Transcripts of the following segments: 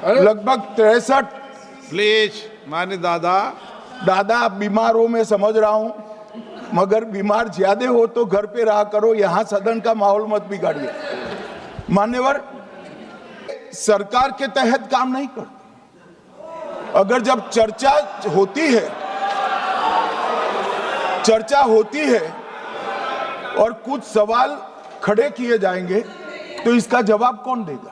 लगभग 63। प्लीज माननीय दादा बीमार हो, मैं समझ रहा हूं, मगर बीमार ज्यादा हो तो घर पे रहा करो, यहां सदन का माहौल मत बिगाड़िए। मान्यवर, सरकार के तहत काम नहीं करते। अगर जब चर्चा होती है और कुछ सवाल खड़े किए जाएंगे तो इसका जवाब कौन देगा?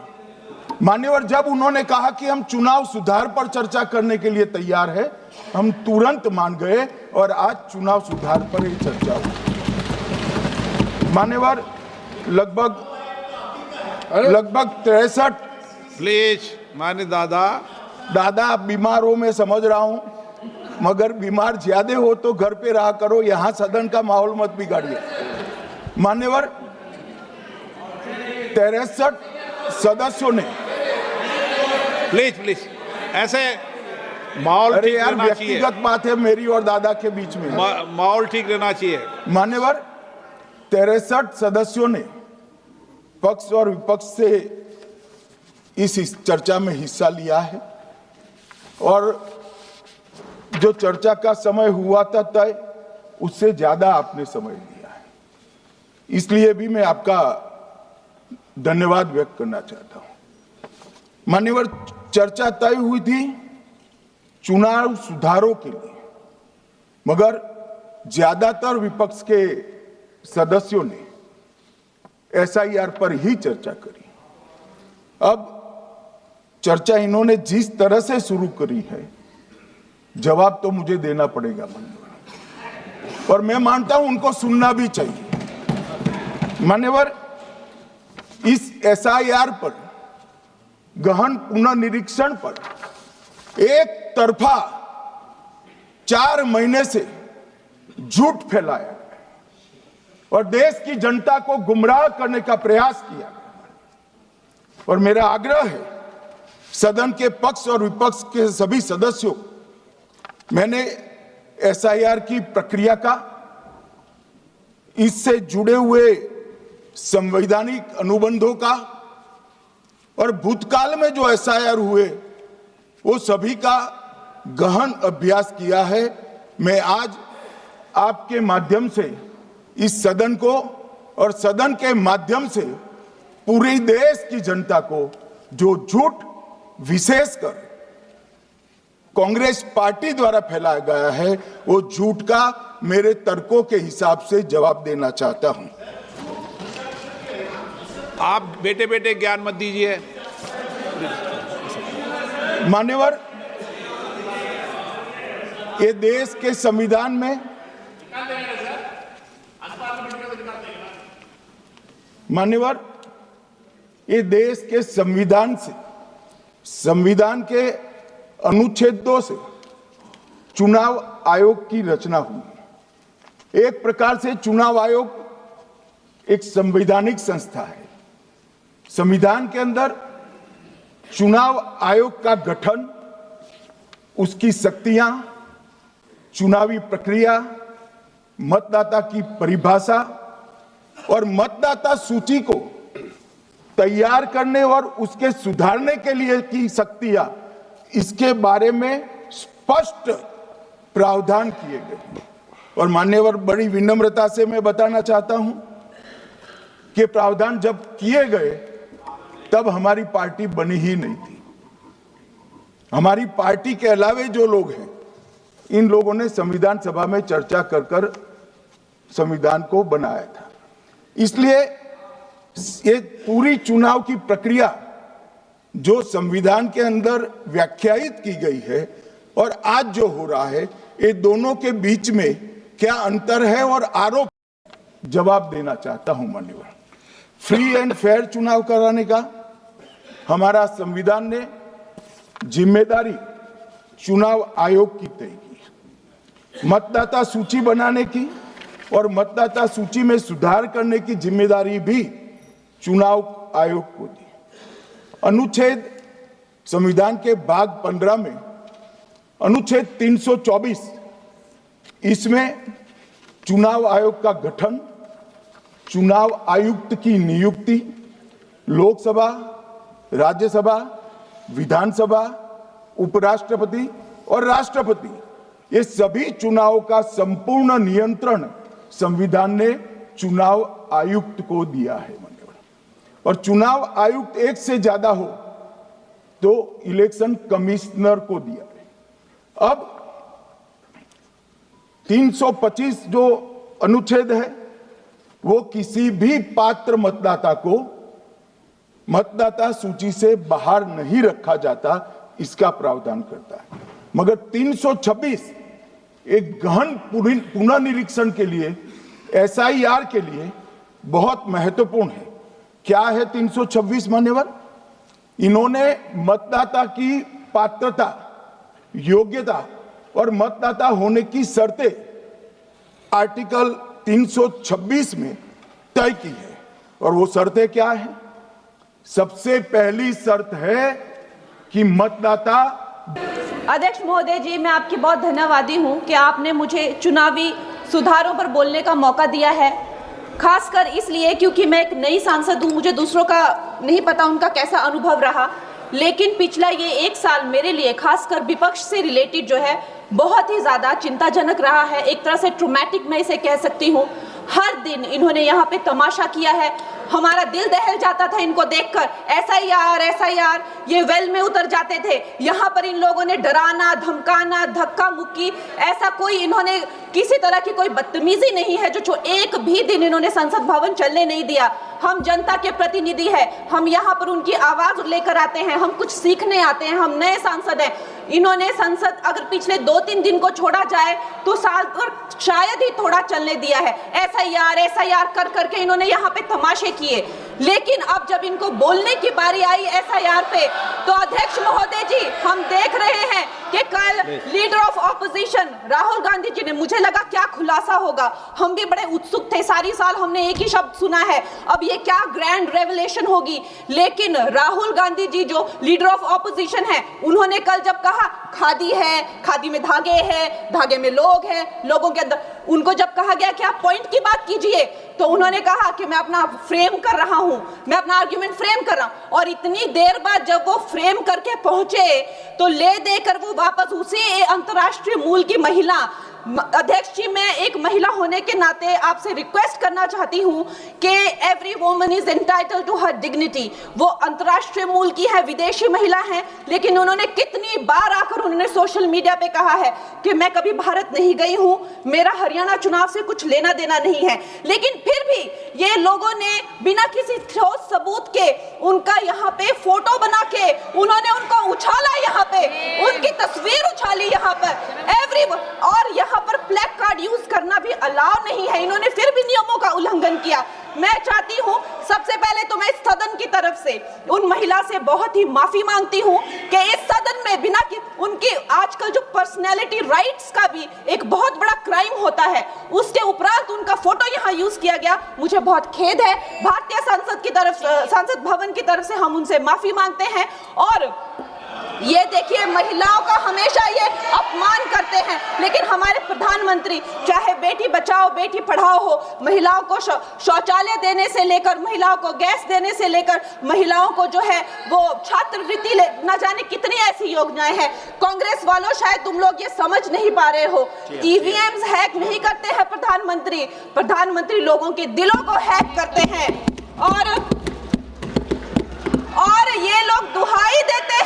मान्यवर, जब उन्होंने कहा कि हम चुनाव सुधार पर चर्चा करने के लिए तैयार है, हम तुरंत मान गए और आज चुनाव सुधार पर ही चर्चा हुई। मान्यवर, लगभग 63। प्लीज माननीय दादा बीमार हो, मैं समझ रहा हूं, मगर बीमार ज्यादा हो तो घर पे रहा करो, यहां सदन का माहौल मत बिगाड़िए। मान्यवर, 63 सदस्यों ने प्लीज ऐसे माहौल अरे ठीक यार, रहना चाहिए। व्यक्तिगत बात है मेरी और दादा के बीच में। माहौल ठीक रहना चाहिए। मान्यवर, 63 सदस्यों ने पक्ष और विपक्ष से इस चर्चा में हिस्सा लिया है और जो चर्चा का समय हुआ था तय, उससे ज्यादा आपने समय लिया है, इसलिए भी मैं आपका धन्यवाद व्यक्त करना चाहता हूं। मान्यवर, चर्चा तय हुई थी चुनाव सुधारों के लिए, मगर ज्यादातर विपक्ष के सदस्यों ने एसआईआर पर ही चर्चा करी। अब चर्चा इन्होंने जिस तरह से शुरू करी है, जवाब तो मुझे देना पड़ेगा मान्यवर, और मैं मानता हूं उनको सुनना भी चाहिए। मान्यवर, इस एसआईआर पर, गहन पुनर्निरीक्षण पर एक तरफा 4 महीने से झूठ फैलाया और देश की जनता को गुमराह करने का प्रयास किया। और मेरा आग्रह है सदन के पक्ष और विपक्ष के सभी सदस्यों, मैंने एसआईआर की प्रक्रिया का, इससे जुड़े हुए संवैधानिक अनुबंधों का और भूतकाल में जो एसआईआर हुए वो सभी का गहन अभ्यास किया है। मैं आज आपके माध्यम से इस सदन को और सदन के माध्यम से पूरे देश की जनता को जो झूठ विशेषकर कांग्रेस पार्टी द्वारा फैलाया गया है, वो झूठ का मेरे तर्कों के हिसाब से जवाब देना चाहता हूं। आप बेटे बेटे ज्ञान मत दीजिए। मान्यवर, ये देश के संविधान में, मान्यवर, ये देश के संविधान से, संविधान के अनुच्छेद 2 से चुनाव आयोग की रचना हुई। एक प्रकार से चुनाव आयोग एक संवैधानिक संस्था है। संविधान के अंदर चुनाव आयोग का गठन, उसकी शक्तियां, चुनावी प्रक्रिया, मतदाता की परिभाषा और मतदाता सूची को तैयार करने और उसके सुधारने के लिए की शक्तियां, इसके बारे में स्पष्ट प्रावधान किए गए। और मान्यवर, बड़ी विनम्रता से मैं बताना चाहता हूं कि प्रावधान जब किए गए तब हमारी पार्टी बनी ही नहीं थी। हमारी पार्टी के अलावे जो लोग हैं, इन लोगों ने संविधान सभा में चर्चा कर संविधान को बनाया था। इसलिए ये पूरी चुनाव की प्रक्रिया जो संविधान के अंदर व्याख्यायित की गई है और आज जो हो रहा है, ये दोनों के बीच में क्या अंतर है और आरोप जवाब देना चाहता हूं। मान्यवर, फ्री एंड फेयर चुनाव कराने का हमारा संविधान ने जिम्मेदारी चुनाव आयोग की तय की। मतदाता सूची बनाने की और मतदाता सूची में सुधार करने की जिम्मेदारी भी चुनाव आयोग को दी। अनुच्छेद, संविधान के भाग 15 में अनुच्छेद 324, इसमें चुनाव आयोग का गठन, चुनाव आयुक्त की नियुक्ति, लोकसभा, राज्यसभा, विधानसभा, उपराष्ट्रपति और राष्ट्रपति, ये सभी चुनाव का संपूर्ण नियंत्रण संविधान ने चुनाव आयुक्त को दिया है। और चुनाव आयुक्त एक से ज्यादा हो तो इलेक्शन कमिश्नर को दिया है। अब 325 जो अनुच्छेद है वो किसी भी पात्र मतदाता को मतदाता सूची से बाहर नहीं रखा जाता, इसका प्रावधान करता है। मगर 326 एक गहन पुनर्निरीक्षण के लिए, SIR के लिए बहुत महत्वपूर्ण है। क्या है 326 मान्यवर? इन्होंने मतदाता की पात्रता, योग्यता और मतदाता होने की शर्तें आर्टिकल 326 में तय की है। और वो शर्तें क्या है? सबसे पहली शर्त है कि मतदाता। अध्यक्ष महोदय जी, मैं आपकी बहुत धन्यवादी हूं कि आपने मुझे चुनावी सुधारों पर बोलने का मौका दिया है, खासकर इसलिए क्योंकि मैं एक नई सांसद हूं, मुझे दूसरों का नहीं पता उनका कैसा अनुभव रहा, लेकिन पिछला ये एक साल मेरे लिए खासकर विपक्ष से रिलेटेड जो है बहुत ही ज़्यादा चिंताजनक रहा है। एक तरह से ट्रॉमेटिक मैं इसे कह सकती हूँ। हर दिन इन्होंने यहाँ पे तमाशा किया है, हमारा दिल दहल जाता था इनको देखकर। SIR ये वेल में उतर जाते थे। यहाँ पर इन लोगों ने डराना, धमकाना, धक्का मुक्की, ऐसा कोई इन्होंने किसी तरह की कोई बदतमीजी नहीं है जो एक भी दिन इन्होंने संसद भवन चलने नहीं दिया। हम जनता के प्रतिनिधि हैं, हम यहाँ पर उनकी आवाज लेकर आते हैं, हम कुछ सीखने आते हैं, हम नए सांसद हैं। इन्होंने संसद अगर पिछले 2-3 दिन को छोड़ा जाए तो साल पर शायद ही थोड़ा चलने दिया है। SIR कर करके इन्होंने यहाँ पे तमाशे किए, लेकिन अब जब इनको बोलने की बारी आई SIR पे, तो अध्यक्ष महोदय जी हम देख रहे हैं कि कल leader of opposition Rahul Gandhi ji ने, मुझे लगा क्या खुलासा होगा, हम भी बड़े उत्सुक थे, सारी साल हमने एक ही शब्द सुना है, अब ये क्या ग्रैंड रेवलेशन होगी। लेकिन राहुल गांधी जी जो लीडर ऑफ ऑपोजिशन है, उन्होंने कल जब कहा खादी है, खादी में धागे हैं, धागे में लोग हैं, लोगों के अंदर, उनको जब कहा गया कि आप पॉइंट की बात कीजिए, तो उन्होंने कहा कि मैं अपना फ्रेम कर रहा हूं, मैं अपना आर्गुमेंट फ्रेम कर रहा हूं। और इतनी देर बाद जब वो फ्रेम करके पहुंचे तो ले देकर वो वापस उसी अंतर्राष्ट्रीय मूल की महिला। अध्यक्ष जी, मैं एक महिला होने के नाते आपसे रिक्वेस्ट करना चाहती हूं कि every woman is entitled to her dignity. वो अंतर्राष्ट्रीय मूल की है, विदेशी महिला है, लेकिन उन्होंने कितनी बार आकर उन्होंने सोशल मीडिया पे कहा है कि मैं कभी भारत नहीं गई हूं, मेरा हरियाणा चुनाव से कुछ लेना देना नहीं है। लेकिन फिर भी ये लोगों ने बिना किसी ठोस सबूत के उनका यहाँ पे फोटो बना के उन्होंने उनको उछाला, यहाँ पे उनकी तस्वीर उछाली यहाँ पर और यहाँ पर प्लेक कार्ड यूज करना भी अलाउ नहीं है। इन्होंने फिर भी नियमों का उल्लंघन किया। मैं चाहती हूँ सबसे पहले तो मैं इस सदन की तरफ से उन महिला से बहुत ही माफी मांगती हूँ कि इस सदन में बिना कि उनकी आजकल जो पर्सनैलिटी राइट्स का भी एक बहुत बड़ा क्राइम होता है, उसके उपरांत उनका फोटो यहाँ यूज किया गया, मुझे बहुत खेद है। भारतीय संसद भवन की तरफ से हम उनसे माफी मांगते हैं। और ये देखिए, महिलाओं का हमेशा ये अपमान करते हैं, लेकिन हमारे प्रधानमंत्री चाहे बेटी बचाओ बेटी पढ़ाओ हो, महिलाओं को शौचालय देने से लेकर, महिलाओं को गैस देने से लेकर, महिलाओं को जो है वो छात्रवृत्ति न जाने कितनी ऐसी योजनाएं हैं। कांग्रेस वालों, शायद तुम लोग ये समझ नहीं पा रहे हो, EVMs हैक नहीं करते हैं प्रधानमंत्री लोगों के दिलों को हैक करते हैं। और ये लोग दुहाई देते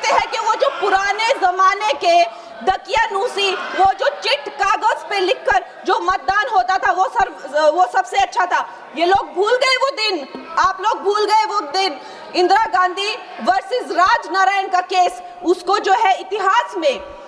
हैं कि वो जो पुराने जमाने के दकियानूसी, वो जो चिट कागज पे लिखकर जो मतदान होता था वो सबसे अच्छा था। ये लोग भूल गए वो दिन, आप लोग भूल गए वो दिन। इंदिरा गांधी वर्सेस राज नारायण का केस, उसको जो है इतिहास में